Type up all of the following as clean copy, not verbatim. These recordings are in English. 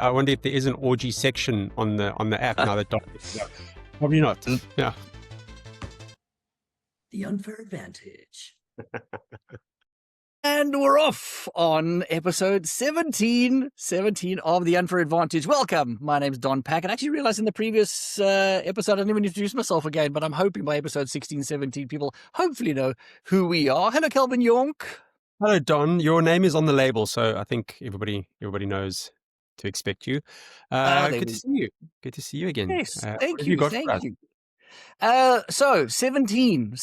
I wonder if there is an orgy section on the app now that Doc. Yeah, probably not. Yeah. The unfair advantage. And we're off on episode 17 of The Unfair Advantage. Welcome. My name's Don Packett. I actually realized in the previous episode I didn't even introduce myself again, but I'm hoping by episode 16, 17 people hopefully know who we are. Hello, Kelvin Jonck. Hello, Don. Your name is on the label, so I think everybody knows to expect you. Good to see you. Good to see you again. Yes, thank you. Thank you. So 17.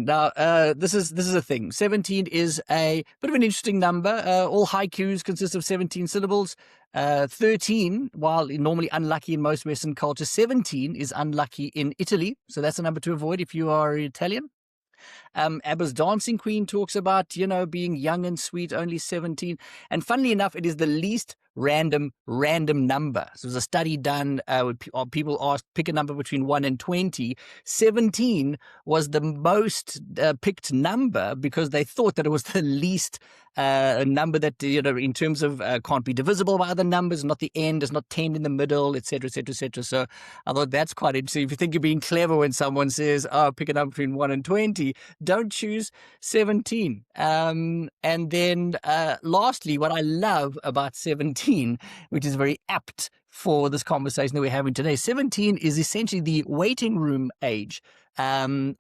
Now, this is a thing. 17 is a bit of an interesting number. All haikus consist of 17 syllables. 13, while normally unlucky in most Western cultures, 17 is unlucky in Italy. So that's a number to avoid if you are Italian. ABBA's Dancing Queen talks about, being young and sweet, only 17. And funnily enough, it is the least random number. So there's a study done where people asked, pick a number between 1 and 20. 17 was the most picked number because they thought that it was the least number that, in terms of can't be divisible by other numbers, not the end, it's not 10 in the middle, etc., etc., etc. So I thought that's quite interesting. If you think you're being clever when someone says, pick a number between 1 and 20, don't choose 17. And then lastly, what I love about 17, which is very apt for this conversation that we're having today, 17 is essentially the waiting room age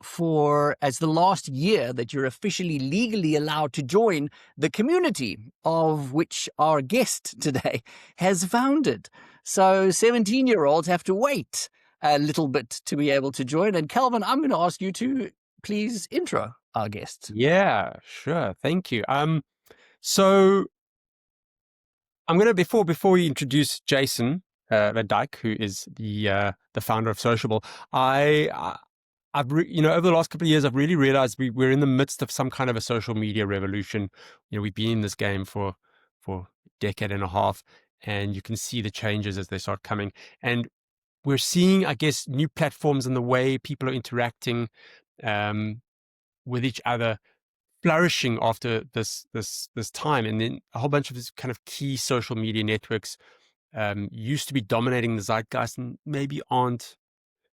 for as the last year that you're officially legally allowed to join the community of which our guest today has founded. So 17-year-olds have to wait a little bit to be able to join. And Kelvin, I'm going to ask you to please intro our guest. Yeah, sure. Thank you. So I'm going to, before we introduce Jason Van Dyk, who is the founder of Sociable, I've over the last couple of years, I've really realized we're in the midst of some kind of a social media revolution. We've been in this game for a decade and a half, and you can see the changes as they start coming. And we're seeing, I guess, new platforms and the way people are interacting with each other flourishing after this time. And then a whole bunch of these kind of key social media networks used to be dominating the zeitgeist and maybe aren't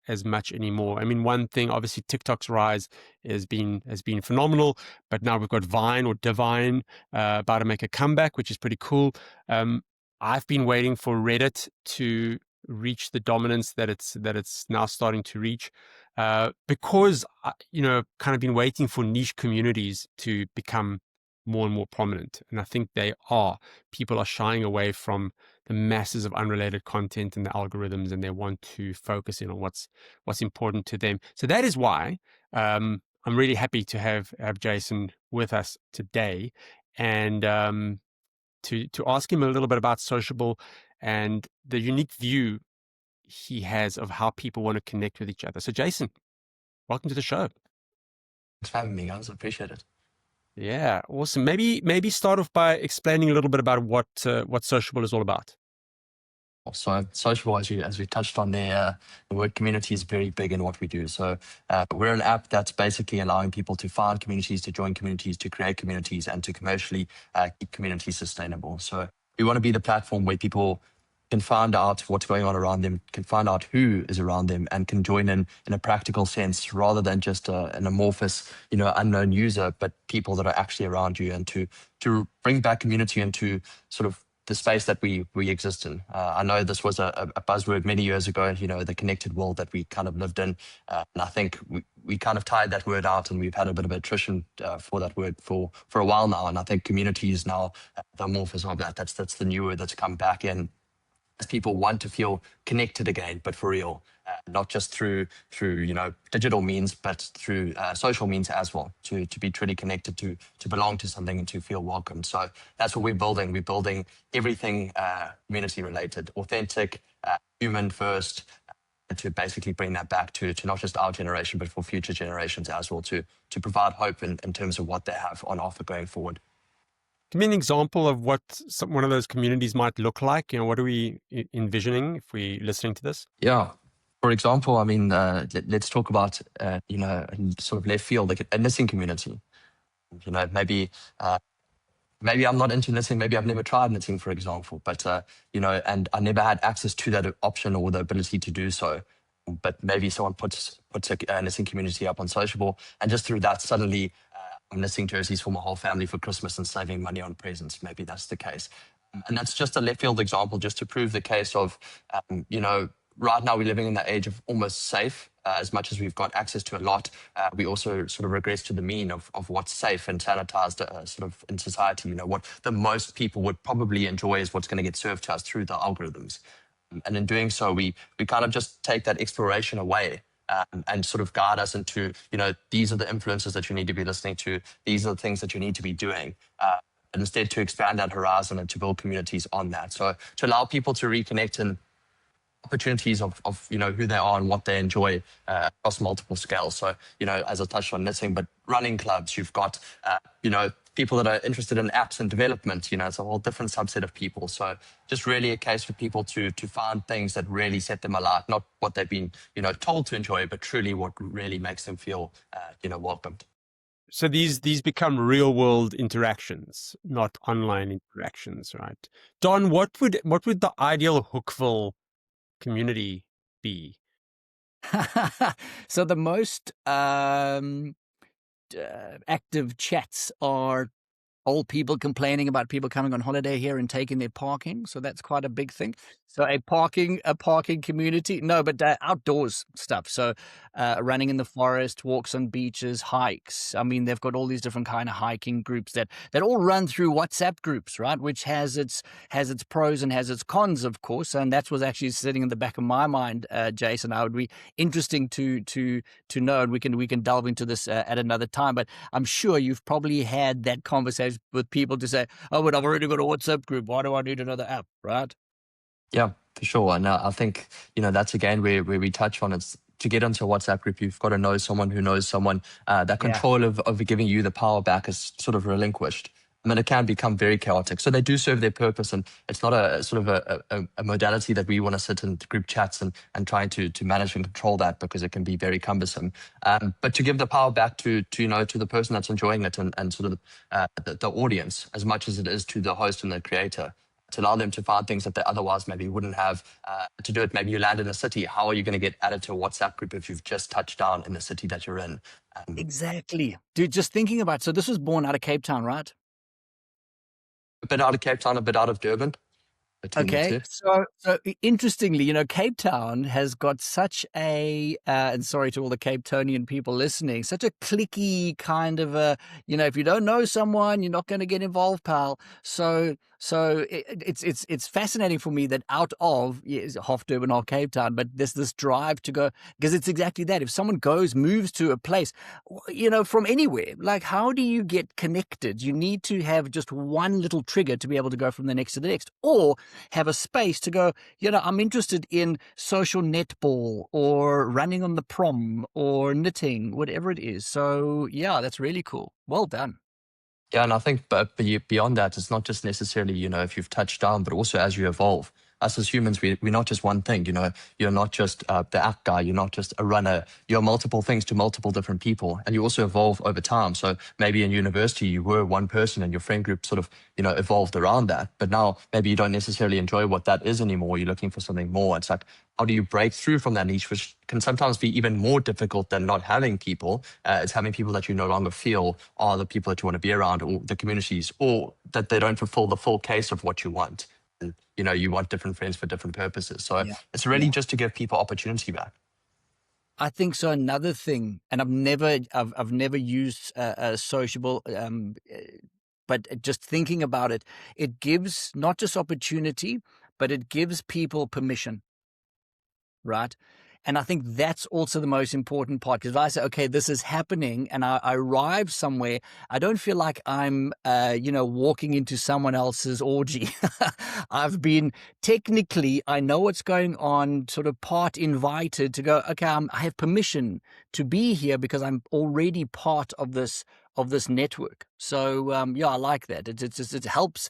as much anymore. I mean, one thing, obviously, TikTok's rise has been phenomenal, but now we've got Vine or Divine about to make a comeback, which is pretty cool. I've been waiting for Reddit to reach the dominance that it's now starting to reach, because kind of been waiting for niche communities to become more and more prominent, and I think they are. People are shying away from the masses of unrelated content and the algorithms, and they want to focus in on what's important to them. So that is why I'm really happy to have Jason with us today, and to ask him a little bit about Sociable and the unique view he has of how people want to connect with each other. So Jason, welcome to the show. Thanks for having me, guys. I appreciate it. Yeah, awesome. Maybe start off by explaining a little bit about what Sociable is all about. So Sociable, as we touched on there, the word community is very big in what we do. So we're an app that's basically allowing people to find communities, to join communities, to create communities, and to commercially keep communities sustainable. So we want to be the platform where people can find out what's going on around them, can find out who is around them, and can join in a practical sense rather than just an amorphous, unknown user, but people that are actually around you, and to bring back community into sort of the space that we exist in. I know this was a buzzword many years ago, the connected world that we kind of lived in. And I think we kind of tired that word out, and we've had a bit of attrition for that word for a while now. And I think community is now the amorphous of that. That's the new word that's come back in, as people want to feel connected again, but for real, not just through digital means, but through social means as well, to be truly connected, to belong to something, and to feel welcome. So that's what we're building. We're building everything community related, authentic, human first, to basically bring that back to not just our generation, but for future generations as well, to provide hope in terms of what they have on offer going forward. Give me an example of what one of those communities might look like. What are we envisioning if we're listening to this? Yeah. For example, I mean, let's talk about, sort of left field, like a knitting community. Maybe maybe I'm not into knitting, maybe I've never tried knitting, for example, but, and I never had access to that option or the ability to do so. But maybe someone puts a knitting community up on Sociable, and just through that, suddenly I'm knitting jerseys for my whole family for Christmas and saving money on presents. Maybe that's the case. And that's just a left field example, just to prove the case of, right now we're living in that age of almost safe. As much as we've got access to a lot, we also sort of regress to the mean of what's safe and sanitized sort of in society. What the most people would probably enjoy is what's going to get served to us through the algorithms. And in doing so, we kind of just take that exploration away and sort of guide us into, these are the influences that you need to be listening to. These are the things that you need to be doing. And instead to expand that horizon and to build communities on that. So to allow people to reconnect and opportunities of who they are and what they enjoy across multiple scales. So, as I touched on knitting, but running clubs, you've got, people that are interested in apps and development, it's a whole different subset of people. So just really a case for people to find things that really set them alight, not what they've been, told to enjoy, but truly what really makes them feel, welcomed. So these become real world interactions, not online interactions, right? Don, what would the ideal Hookville community be? So the most active chats are old people complaining about people coming on holiday here and taking their parking. So that's quite a big thing. So a parking community. No, but outdoors stuff. So running in the forest, walks on beaches, hikes. I mean, they've got all these different kind of hiking groups that all run through WhatsApp groups, right? Which has its pros and has its cons, of course. And that was actually sitting in the back of my mind, Jason. I would be interesting to know, and we can delve into this at another time. But I'm sure you've probably had that conversation with people to say, oh, but I've already got a WhatsApp group. Why do I need another app, right? Yeah, for sure. And I think, that's again where we touch on it's to get into a WhatsApp group, you've got to know someone who knows someone. That control of giving you the power back is sort of relinquished. I mean, it can become very chaotic. So they do serve their purpose, and it's not a sort of a modality that we want to sit in group chats and trying to manage and control that, because it can be very cumbersome. But to give the power back to the person that's enjoying it and sort of the audience, as much as it is to the host and the creator, to allow them to find things that they otherwise maybe wouldn't have. To do it, maybe you land in a city. How are you going to get added to a WhatsApp group if you've just touched down in the city that you're in? Exactly. Dude, just thinking about, so this was born out of Cape Town, right? A bit out of Cape Town, a bit out of Durban. Okay, so interestingly, Cape Town has got such a, and sorry to all the Cape Townian people listening, such a cliquey kind of a, if you don't know someone, you're not going to get involved, pal. So it's fascinating for me that out of half Durban, half Cape Town, but there's this drive to go, because it's exactly that. If someone moves to a place, from anywhere, like how do you get connected? You need to have just one little trigger to be able to go from the next to the next, or have a space to go, I'm interested in social netball or running on the prom or knitting, whatever it is. So yeah, that's really cool. Well done. Yeah, and I think but beyond that, it's not just necessarily, if you've touched down, but also as you evolve. Us as humans, we're not just one thing, you're not just the app guy, you're not just a runner, you're multiple things to multiple different people, and you also evolve over time. So maybe in university, you were one person and your friend group sort of, evolved around that. But now maybe you don't necessarily enjoy what that is anymore. You're looking for something more. It's like, how do you break through from that niche, which can sometimes be even more difficult than not having people? It's having people that you no longer feel are the people that you want to be around, or the communities, or that they don't fulfill the full case of what you want. And, you want different friends for different purposes. So it's really just to give people opportunity back. I think so. Another thing, and I've never used Sociable, but just thinking about it, it gives not just opportunity, but it gives people permission, right? And I think that's also the most important part, because if I say, okay, this is happening, and I arrive somewhere, I don't feel like I'm, walking into someone else's orgy. I've been technically, I know what's going on, sort of part invited to go, okay, I have permission to be here because I'm already part of this network. So I like that. It helps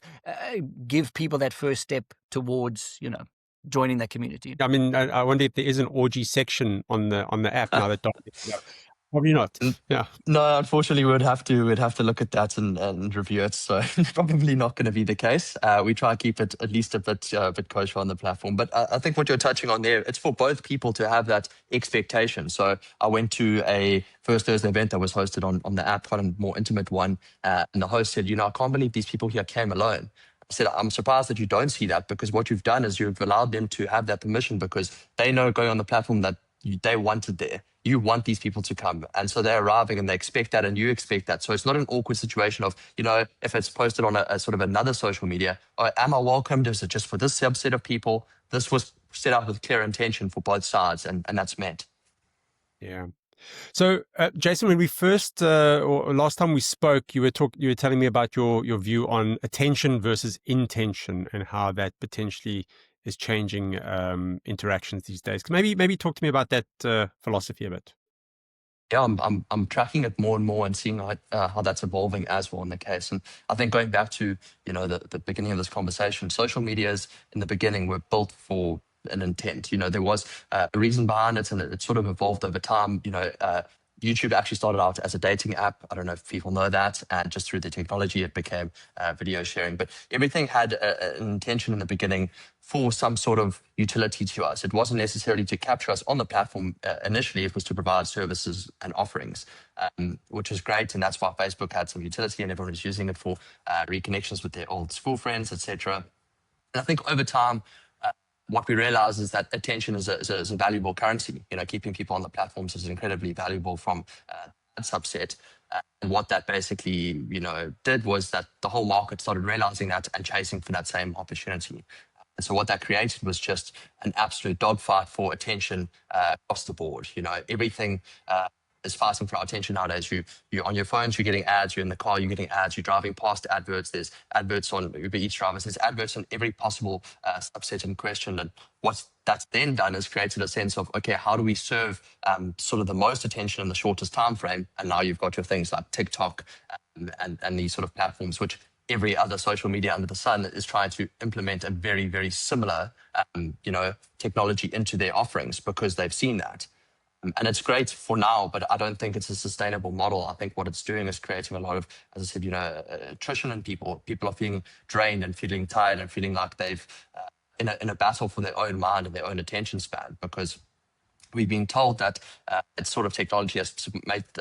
give people that first step towards, joining that community. I mean, I wonder if there is an orgy section on the app now that Probably not. N- Yeah. No, unfortunately, we'd have to look at that and review it. So probably not going to be the case. We try to keep it at least a bit kosher on the platform. But I think what you're touching on there, it's for both people to have that expectation. So I went to a First Thursday event that was hosted on the app, quite a more intimate one, and the host said, I can't believe these people here came alone. I said, I'm surprised that you don't see that, because what you've done is you've allowed them to have that permission, because they know going on the platform that they wanted there. You want these people to come. And so they're arriving and they expect that and you expect that. So it's not an awkward situation of, if it's posted on a sort of another social media, am I welcomed? Is it just for this subset of people? This was set up with clear intention for both sides, and that's met. Yeah. So, Jason, when we first or last time we spoke, you were telling me about your view on attention versus intention and how that potentially is changing interactions these days. Maybe talk to me about that philosophy a bit. Yeah, I'm tracking it more and more and seeing how that's evolving as well in the case. And I think going back to the beginning of this conversation, social medias in the beginning were built for an intent. There was a reason behind it, and it sort of evolved over time. YouTube actually started out as a dating app. I don't know if people know that. And just through the technology, it became video sharing. But everything had an intention in the beginning for some sort of utility to us. It wasn't necessarily to capture us on the platform initially. It was to provide services and offerings, which is great. And that's why Facebook had some utility and everyone was using it for reconnections with their old school friends, etc. And I think over time, what we realize is that attention is a valuable currency. Keeping people on the platforms is incredibly valuable from that subset. And what that basically, did was that the whole market started realizing that and chasing for that same opportunity. And so what that created was just an absolute dogfight for attention across the board. Everything is fighting for our attention nowadays. You're on your phones, you're getting ads. You're in the car, you're getting ads. You're driving past adverts. There's adverts on Uber Eats drivers. There's adverts on every possible subset in question. And what that's then done is created a sense of, okay, how do we serve sort of the most attention in the shortest time frame? And now you've got your things like TikTok and these sort of platforms, which every other social media under the sun is trying to implement a very, very similar, technology into their offerings because they've seen that. And it's great for now, but I don't think it's a sustainable model. I think what it's doing is creating a lot of, as I said, attrition in people. People are feeling drained and feeling tired and feeling like they've in a battle for their own mind and their own attention span, because we've been told that it's sort of technology is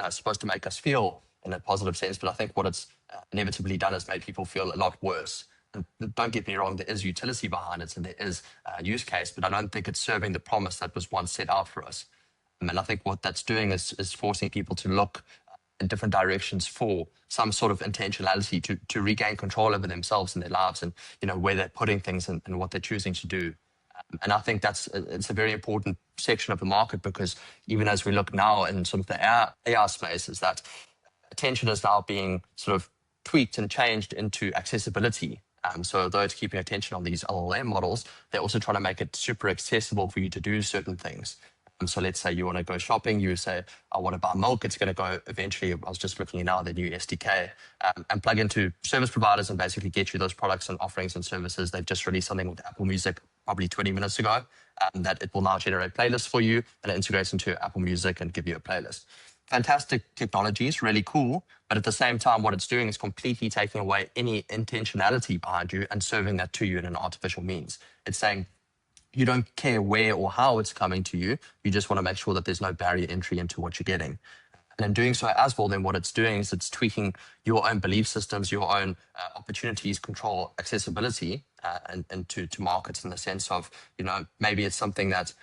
supposed to make us feel in a positive sense, but I think what it's inevitably done is made people feel a lot worse. And don't get me wrong, there is utility behind it and there is use case, but I don't think it's serving the promise that was once set out for us. And I think what that's doing is forcing people to look in different directions for some sort of intentionality to regain control over themselves and their lives, and where they're putting things and what they're choosing to do. And I think it's a very important section of the market, because even as we look now in sort of the AI space, is that attention is now being sort of tweaked and changed into accessibility. So although it's keeping attention on these LLM models, they're also trying to make it super accessible for you to do certain things. So let's say you want to go shopping, you say, I want to buy milk. It's going to go eventually, I was just looking now, the new SDK, and plug into service providers and basically get you those products and offerings and services. They've just released something with Apple Music probably 20 minutes ago, that it will now generate playlists for you, and it integrates into Apple Music and give you a playlist. Fantastic technologies, really cool. But at the same time, what it's doing is completely taking away any intentionality behind you and serving that to you in an artificial means. It's saying, you don't care where or how it's coming to you. You just want to make sure that there's no barrier entry into what you're getting. And in doing so as well, then what it's doing is it's tweaking your own belief systems, your own opportunities, control, accessibility, and to markets, in the sense of, maybe it's something that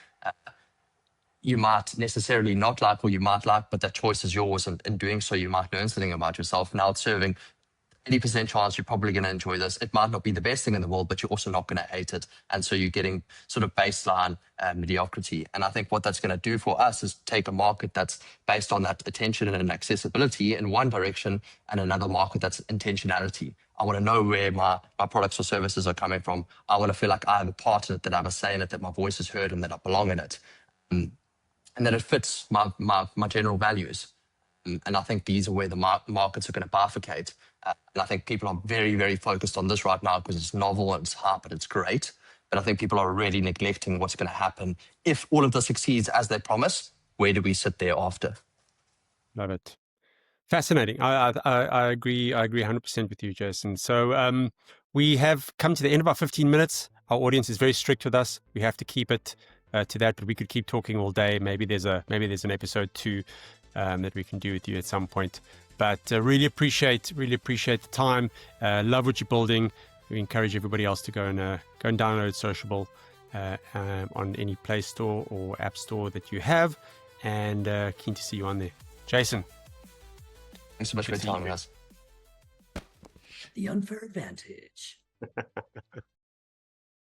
you might necessarily not like, or you might like, but that choice is yours. And in doing so, you might learn something about yourself. Now it's serving 80% chance you're probably going to enjoy this. It might not be the best thing in the world, but you're also not going to hate it. And so you're getting sort of baseline mediocrity. And I think what that's going to do for us is take a market that's based on that attention and accessibility in one direction, and another market that's intentionality. I want to know where my products or services are coming from. I want to feel like I have a part in it, that I have a say in it, that my voice is heard and that I belong in it. And that it fits my general values. And I think these are where the markets are going to bifurcate. And I think people are very, very focused on this right now because it's novel and it's hot and it's great. But I think people are already neglecting what's going to happen if all of this succeeds as they promise. Where do we sit there after? Love it. Fascinating. I agree. I agree 100% with you, Jason. So we have come to the end of our 15 minutes. Our audience is very strict with us. We have to keep it to that, but we could keep talking all day. Maybe there's an episode 2 that we can do with you at some point. But really appreciate the time. Love what you're building. We encourage everybody else to go and download Sociable on any Play Store or App Store that you have. And keen to see you on there, Jason. Thanks so much for your time, guys. The unfair advantage.